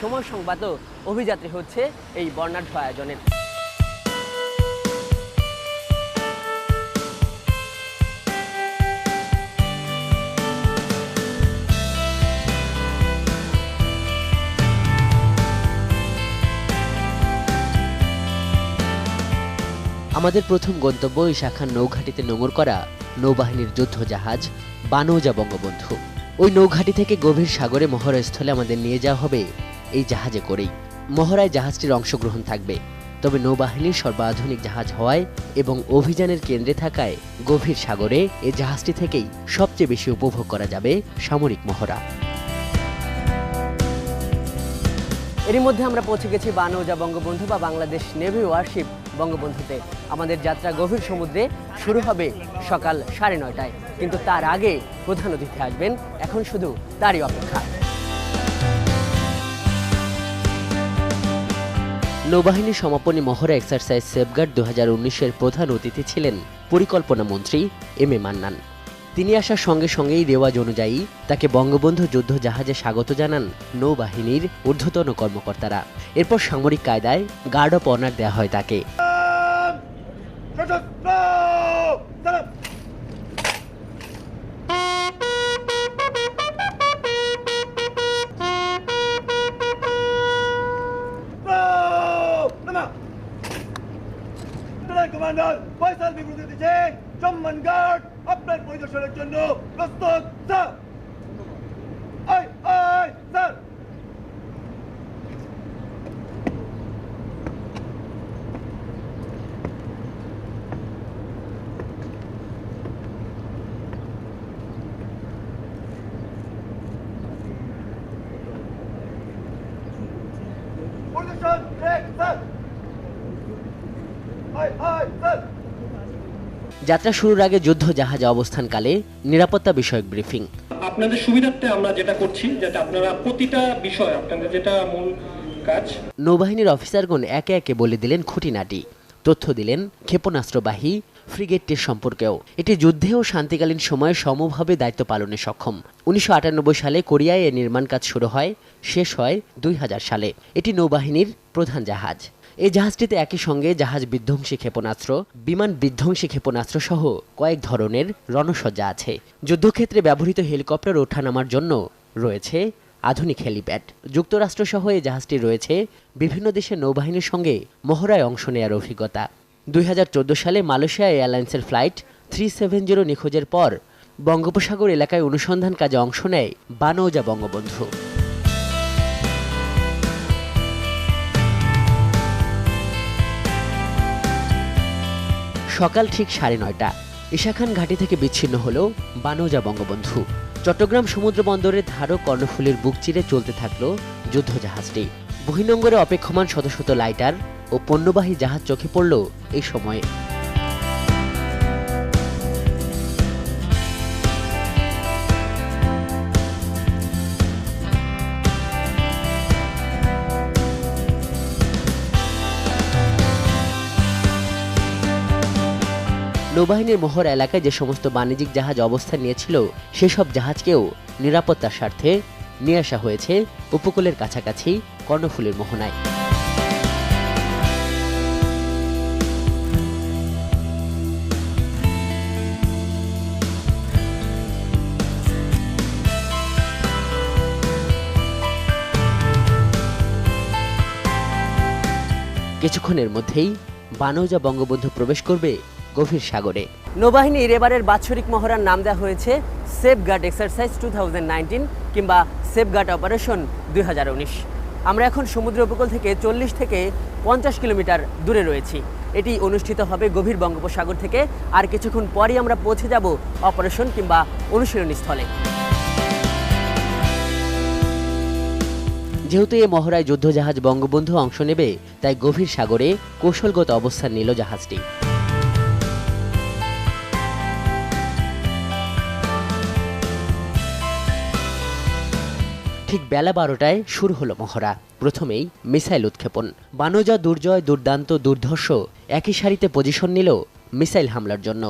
সময় সংবাদও অভিযাত্রী হচ্ছে এই বর্ণাঢ্য আয়োজনের। আমাদের প্রথম গন্তব্য ঈশা খান নৌঘাটিতে নোঙর করা নৌবাহিনীর যুদ্ধ জাহাজ বানৌজা বঙ্গবন্ধু। ওই নৌঘাটি থেকে গভীর সাগরে মহড়াস্থলে আমাদের নিয়ে যাওয়া হবে এই জাহাজে করেই। মহড়ায় জাহাজটির অংশগ্রহণ থাকবে, তবে নৌবাহিনীর সর্বাধুনিক জাহাজ হওয়ায় এবং অভিযানের কেন্দ্রে থাকায় গভীর সাগরে এই জাহাজটি থেকেই সবচেয়ে বেশি উপভোগ করা যাবে সামরিক মহড়া। এরই মধ্যে আমরা পৌঁছে গেছি বানৌজা বঙ্গবন্ধু বা বাংলাদেশ নেভি ওয়ারশিপ বঙ্গবন্ধুতে। আমাদের যাত্রা গভীর সমুদ্রে শুরু হবে সকাল 9:30টায়, কিন্তু তার আগে প্রধান অতিথি আসবেন, এখন শুধু তারই অপেক্ষা। নৌবাহিনীর সমাপনী মহড়া এক্সারসাইজ সেফগার্ড 2019-এর প্রধান অতিথি ছিলেন পরিকল্পনা মন্ত্রী এম এ মান্নান। তিনি আসার সঙ্গে সঙ্গেই রেওয়াজ অনুযায়ী তাকে বঙ্গবন্ধু যুদ্ধ জাহাজে স্বাগত জানান নৌবাহিনীর ঊর্ধ্বতন কর্মকর্তারা। এরপর সামরিক কায়দায় গার্ড অফ অনার দেওয়া হয় তাকে। কমান্ডার ফয়সাল বিবৃতি দিচ্ছে, সম্মান গার্ড আপনার পরিদর্শনের জন্য প্রস্তুত স্যার। I I sir. পরিদর্শন এক স্যার। যাত্রা শুরুর আগে যুদ্ধ জাহাজে অবস্থানকালে নিরাপত্তা বিষয়ক ব্রিফিং। আপনাদের সুবিধার্থে আমরা যেটা করছি, যেটা আপনারা প্রতিটা বিষয় আপনাদের যেটা মূল কাজ। নৌবাহিনীর অফিসারগণ একে একে বলে দিলেন খুঁটিনাটি, তথ্য দিলেন ক্ষেপণাস্ত্রবাহী ফ্রিগেটটির সম্পর্কেও। এটি যুদ্ধে ও শান্তিকালীন সময়ে সমভাবে দায়িত্ব পালনে সক্ষম। 1998 সালে কোরিয়ায় এর নির্মাণ কাজ শুরু হয়, শেষ হয় 2000 সালে। এটি নৌবাহিনীর প্রধান জাহাজ। এই জাহাজটিতে একই সঙ্গে জাহাজ বিধ্বংসী ক্ষেপণাস্ত্র, বিমান বিধ্বংসী ক্ষেপণাস্ত্র সহ কয়েক ধরনের রণসজ্জা আছে। যুদ্ধক্ষেত্রে ব্যবহৃত হেলিকপ্টার ওঠানামার জন্য রয়েছে আধুনিক হেলিপ্যাড। যুক্তরাষ্ট্র সহ এই জাহাজটি রয়েছে বিভিন্ন দেশের নৌবাহিনীর সঙ্গে মহড়ায় অংশ নেওয়ার অভিজ্ঞতা। 2014 সালে মালয়েশিয়া এয়ারলাইন্সের ফ্লাইট 370 নিখোঁজের পর বঙ্গোপসাগর এলাকায় অনুসন্ধান কাজে অংশ নেয় বানৌজা বঙ্গবন্ধু। সকাল ঠিক 9:30, ঈশা খান ঘাটি থেকে বিচ্ছিন্ন হল বানৌজা বঙ্গবন্ধু। চট্টগ্রাম সমুদ্র বন্দরের ধারক কর্ণফুলীর বুক চিরে চলতে থাকলো যুদ্ধ জাহাজটি। বহিনঙ্গরে অপেক্ষমান শত শত লাইটার ও পণ্যবাহী জাহাজ চোখে পড়ল এই সময়ে। নৌবাহিনীর মহড়া এলাকায় যে সমস্ত বাণিজ্যিক জাহাজ অবস্থান নিয়েছিল, সেসব জাহাজকেও নিরাপত্তার স্বার্থে নিয়ে আসা হয়েছে উপকূলের কাছাকাছি কর্ণফুলীর মোহনায়। কিছুক্ষণের মধ্যেই বানৌজা বঙ্গবন্ধু প্রবেশ করবে গভীর সাগরে। নৌবাহিনীর এবারের বাৎসরিক মহড়ার নাম দেওয়া হয়েছে সেফগার্ড এক্সারসাইজ 2019 কিংবা সেফগার্ড অপারেশন 2019। আমরা এখন সমুদ্র উপকূল থেকে 40 থেকে 50 কিলোমিটার দূরে রয়েছি। এটি অনুষ্ঠিত হবে গভীর বঙ্গোপসাগর থেকে। আর কিছুক্ষণ পরই আমরা পৌঁছে যাব অপারেশন কিংবা অনুশীলনী স্থলে। যেহেতু এই মহড়ায় যুদ্ধজাহাজ বঙ্গবন্ধু অংশ নেবে, তাই গভীর সাগরে কৌশলগত অবস্থান নিল জাহাজটি। ঠিক বেলা 12টায় শুরু হলো মহড়া। প্রথমেই মিসাইল উৎক্ষেপণ। বানৌজা দুর্জয়, দুর্দান্ত, দুর্ধর্ষ একই সারিতে পজিশন নিল মিসাইল হামলার জন্য।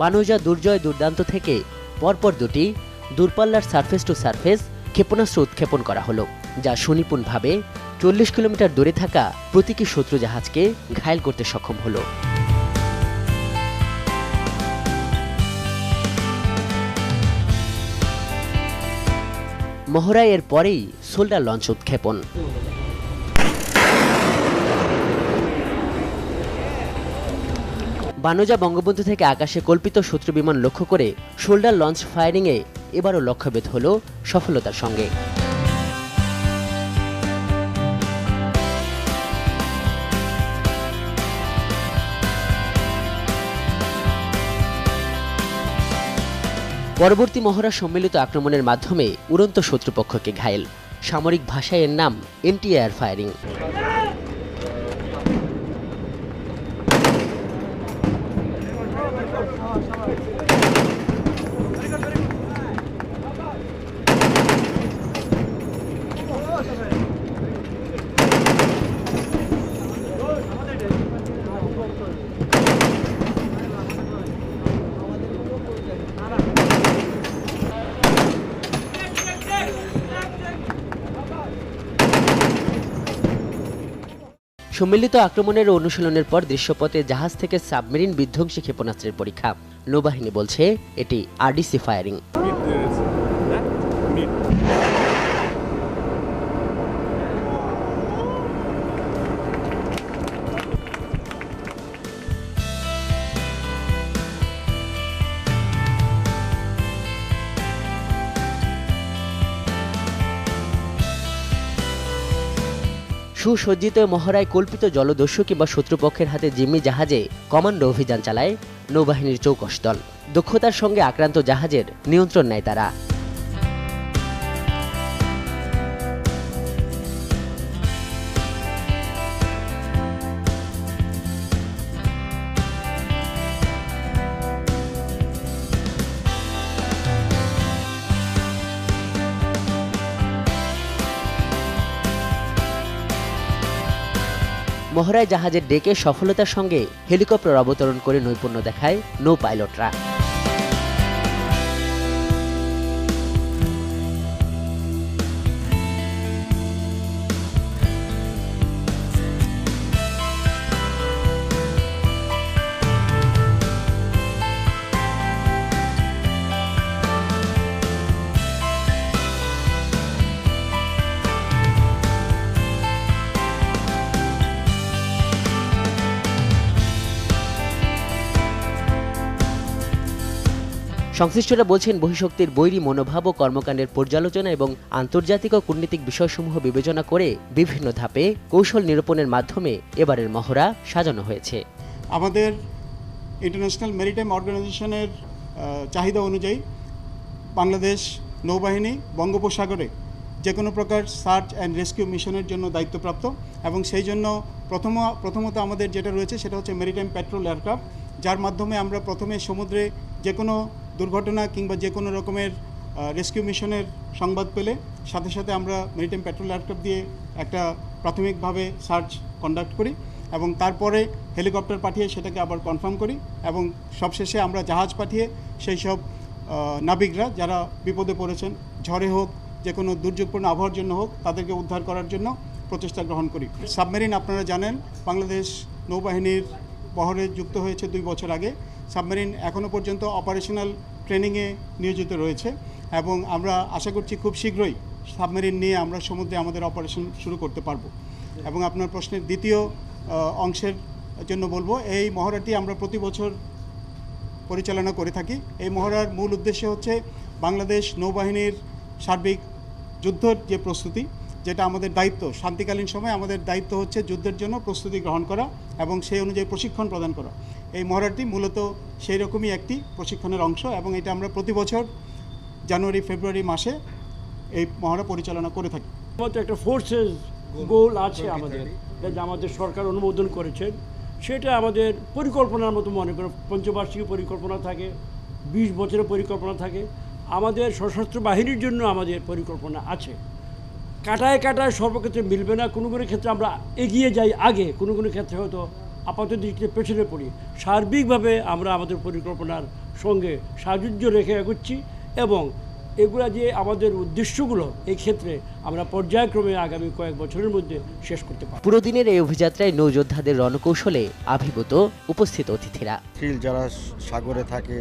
পানোজা দুর্জয় দুর্দান্ত থেকে পরপর দুটি দূরপাল্লার সারফেস টু সারফেস ক্ষেপণাস্ত্র উৎক্ষেপণ করা হলো, যা সুনিপুণভাবে 40 কিলোমিটার দূরে থাকা প্রতীকী শত্রু জাহাজকে ঘায়েল করতে সক্ষম হলো। মহড়ায় এর পরেই সোল্ডার লঞ্চ উৎক্ষেপণ। বানোজা বঙ্গবন্ধু থেকে আকাশে কল্পিত শত্রু বিমান লক্ষ্য করে শোল্ডার লঞ্চ ফায়ারিংয়ে এবারও লক্ষ্যভেদ হল সফলতার সঙ্গে। পরবর্তী মহড়া সম্মিলিত আক্রমণের মাধ্যমে উড়ন্ত শত্রুপক্ষকে ঘায়েল। সামরিক ভাষায় এর নাম এন্টি এয়ার ফায়ারিং। সম্মিলিত আক্রমণের অনুশীলনের পর দৃশ্যপথে জাহাজ থেকে সাবমেরিন বিধ্বংসী ক্ষেপণাস্ত্রের পরীক্ষা। নৌবাহিনী বলছে এটি আরডিসি ফায়ারিং। সুসজ্জিত মহড়ায় কল্পিত জলদস্যু কিংবা শত্রুপক্ষের হাতে জিম্মি জাহাজে কমান্ডো অভিযান চালায় নৌবাহিনীর চৌকস দল। দক্ষতার সঙ্গে আক্রান্ত জাহাজের নিয়ন্ত্রণ নেয় তারা। মহড়ায় জাহাজের ডেকে সফলতার সঙ্গে হেলিকপ্টার অবতরণ করে নৈপুণ্য দেখায় নৌ পাইলটরা। সংশ্লিষ্টরা বলছেন, বহিঃশক্তির বৈরী মনোভাব ও কর্মকাণ্ডের পর্যালোচনা এবং আন্তর্জাতিক ও কূটনীতিক বিষয়সমূহ বিবেচনা করে বিভিন্ন ধাপে কৌশল নিরূপণের মাধ্যমে এবারের মহড়া সাজানো হয়েছে। আমাদের ইন্টারন্যাশনাল মেরিটাইম অর্গানাইজেশনের চাহিদা অনুযায়ী বাংলাদেশ নৌবাহিনী বঙ্গোপসাগরে যে কোনো প্রকার সার্চ অ্যান্ড রেস্কিউ মিশনের জন্য দায়িত্বপ্রাপ্ত, এবং সেই জন্য প্রথমত আমাদের যেটা রয়েছে সেটা হচ্ছে মেরিটাইম প্যাট্রোল এয়ারক্রাফট, যার মাধ্যমে আমরা প্রথমে সমুদ্রে যে কোনো দুর্ঘটনা কিংবা যে কোনো রকমের রেস্কিউ মিশনের সংবাদ পেলে সাথে সাথে আমরা মেরিটাইম প্যাট্রোল এয়ারক্রাফট দিয়ে একটা প্রাথমিকভাবে সার্চ কন্ডাক্ট করি এবং তারপরে হেলিকপ্টার পাঠিয়ে সেটাকে আবার কনফার্ম করি এবং সবশেষে আমরা জাহাজ পাঠিয়ে সেই সব নাবিকরা যারা বিপদে পড়েছেন, ঝড়ে হোক, যে কোনো দুর্যোগপূর্ণ আবহাওয়ার জন্য হোক, তাদেরকে উদ্ধার করার জন্য প্রচেষ্টা গ্রহণ করি। সাবমেরিন আপনারা জানেন বাংলাদেশ নৌবাহিনীর বহরে যুক্ত হয়েছে 2 বছর আগে। সাবমেরিন এখনও পর্যন্ত অপারেশনাল ট্রেনিংয়ে নিয়োজিত রয়েছে এবং আমরা আশা করছি খুব শীঘ্রই সাবমেরিন নিয়ে আমরা সমুদ্রে আমাদের অপারেশন শুরু করতে পারবো। এবং আপনার প্রশ্নের দ্বিতীয় অংশের জন্য বলবো, এই মহড়াটি আমরা প্রতি বছর পরিচালনা করে থাকি। এই মহড়ার মূল উদ্দেশ্য হচ্ছে বাংলাদেশ নৌবাহিনীর সার্বিক যুদ্ধের যে প্রস্তুতি, যেটা আমাদের দায়িত্ব, শান্তিকালীন সময় আমাদের দায়িত্ব হচ্ছে যুদ্ধের জন্য প্রস্তুতি গ্রহণ করা এবং সেই অনুযায়ী প্রশিক্ষণ প্রদান করা। এই মহড়াটি মূলত সেই রকমই একটি প্রশিক্ষণের অংশ এবং এটা আমরা প্রতি বছর জানুয়ারি ফেব্রুয়ারি মাসে এই মহড়া পরিচালনা করে থাকি। আমাদের একটা ফোর্সেস গোল আছে আমাদের, যা আমাদের সরকার অনুমোদন করেছেন, সেটা আমাদের পরিকল্পনার মতো মনে করেন। পঞ্চবার্ষিকী পরিকল্পনা থাকে, 20 বছরের পরিকল্পনা থাকে। আমাদের সশস্ত্র বাহিনীর জন্য আমাদের পরিকল্পনা আছে। কাটায় কাটায় সর্বক্ষেত্রে মিলবে না, কোনো কোনো ক্ষেত্রে আমরা এগিয়ে যাই আগে, কোনো কোনো ক্ষেত্রে হয়তো আপাত দৃষ্টিতে পেছনে পড়ি। সার্বিকভাবে আমরা আমাদের পরিকল্পনার সঙ্গে সাযুজ্য রেখে এগোচ্ছি এবং এগুলা যে আমাদের উদ্দেশ্যগুলো এই ক্ষেত্রে আমরা পর্যায়ক্রমে আগামী কয়েক বছরের মধ্যে শেষ করতে পারব। পুরো দিনের এই অভিযাত্রায় নৌযোদ্ধাদের রণকৌশলে আবির্ভূত উপস্থিত অতিথিরা। থ্রিল যারা সাগরে থাকে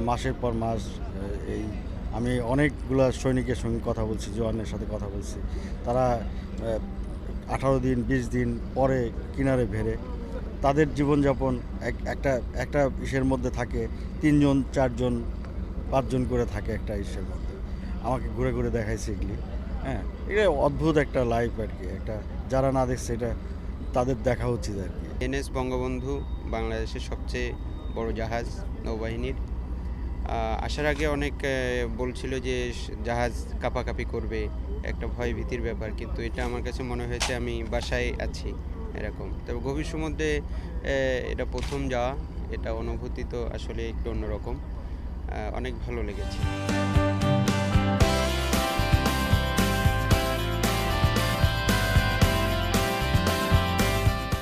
মাসের পর মাস, এই আমি অনেকগুলো সৈনিকের সঙ্গে কথা বলছি, জওয়ানের সাথে কথা বলছি, তারা 18 দিন 20 দিন পরে কিনারে ভেড়ে তাদের জীবনযাপন একটা ইসের মধ্যে থাকে, 3 জন 4 জন 5 জন করে থাকে একটা ইসের মধ্যে। আমাকে ঘুরে ঘুরে দেখাইছে এগুলি। হ্যাঁ, এটা অদ্ভুত একটা লাইফ আর কি, একটা যারা না দেখছে এটা তাদের দেখা উচিত আর কি। এনএস বঙ্গবন্ধু বাংলাদেশের সবচেয়ে বড় জাহাজ নৌবাহিনীর। আসার আগে অনেক বলছিল যে জাহাজ কাঁপাকাঁপি করবে, একটা ভয় ভীতির ব্যাপার, কিন্তু এটা আমার কাছে মনে হয়েছে আমি বাসায় আছি এরকম। তবে গভীর সমুদ্রে এটা প্রথম যাওয়া, এটা অনুভূতি তো আসলে একটু অন্যরকম, অনেক ভালো লেগেছে।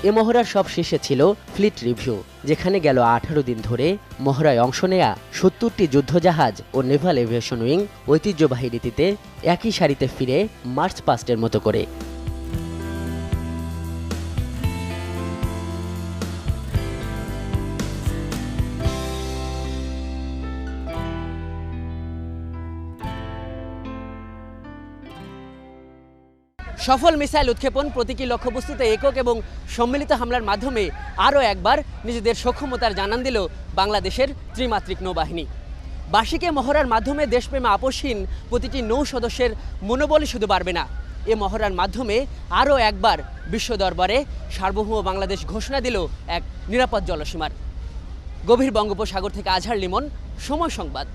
এ মহড়ার সব শেষে ছিল ফ্লিট রিভিউ, যেখানে গেল 18 দিন ধরে মহড়ায় অংশ নেয়া 70টি যুদ্ধজাহাজ ও নেভাল এভিয়েশন উইং ঐতিহ্যবাহী রীতিতে একই সারিতে ফিরে মার্চ পাস্টের মতো করে। সফল মিসাইল উৎক্ষেপণ, প্রতীকী লক্ষ্যবস্তুতে একক এবং সম্মিলিত হামলার মাধ্যমে আরও একবার নিজেদের সক্ষমতার জানান দিল বাংলাদেশের ত্রিমাত্রিক নৌবাহিনী। বার্ষিক মহড়ার মাধ্যমে দেশপ্রেমে আপোষহীন প্রতিটি নৌ সদস্যের মনোবলই শুধু বাড়বে না, এ মহড়ার মাধ্যমে আরও একবার বিশ্ব দরবারে সার্বভৌম বাংলাদেশ ঘোষণা দিল এক নিরাপদ জলসীমার। গভীর বঙ্গোপসাগর থেকে আজহার লিমন, সময় সংবাদ।